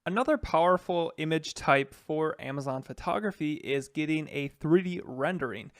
Another powerful image type for Amazon photography is getting a 3D rendering.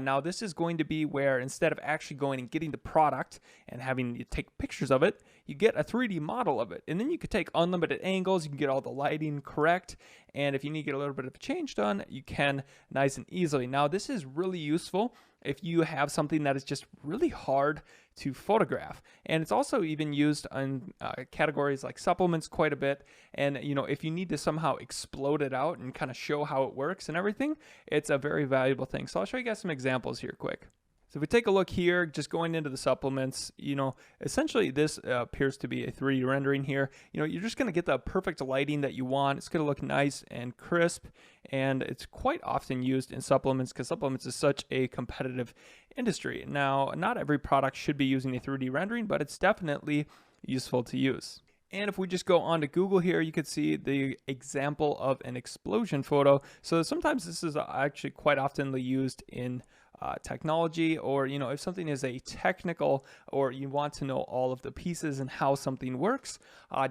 Now, this is going to be where instead of actually going and getting the product and having you take pictures of it, you get a 3D model of it. And then you could take unlimited angles, you can get all the lighting correct. And if you need to get a little bit of a change done, you can nice and easily. Now, this is really useful if you have something that is just really hard to photograph. And it's also even used in categories like supplements quite a bit. And, if you need to somehow explode it out and kind of show how it works and everything, it's a very valuable thing. So I'll show you guys some examples here quick. So if we take a look here, just going into the supplements, essentially this appears to be a 3D rendering here. You're just going to get the perfect lighting that you want. It's going to look nice and crisp, and it's quite often used in supplements because supplements is such a competitive industry. Now, not every product should be using a 3D rendering, but it's definitely useful to use. And if we just go on to Google here, you could see the example of an explosion photo. So sometimes this is actually quite oftenly used in technology, or if something is a technical, or you want to know all of the pieces and how something works,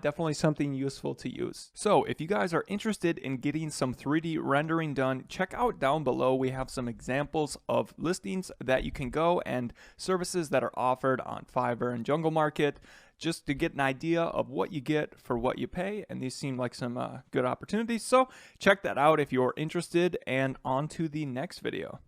definitely something useful to use. So if you guys are interested in getting some 3D rendering done, check out down below. We have some examples of listings that you can go and services that are offered on Fiverr and Jungle Market, just to get an idea of what you get for what you pay. And these seem like some good opportunities. So check that out if you're interested, and on to the next video.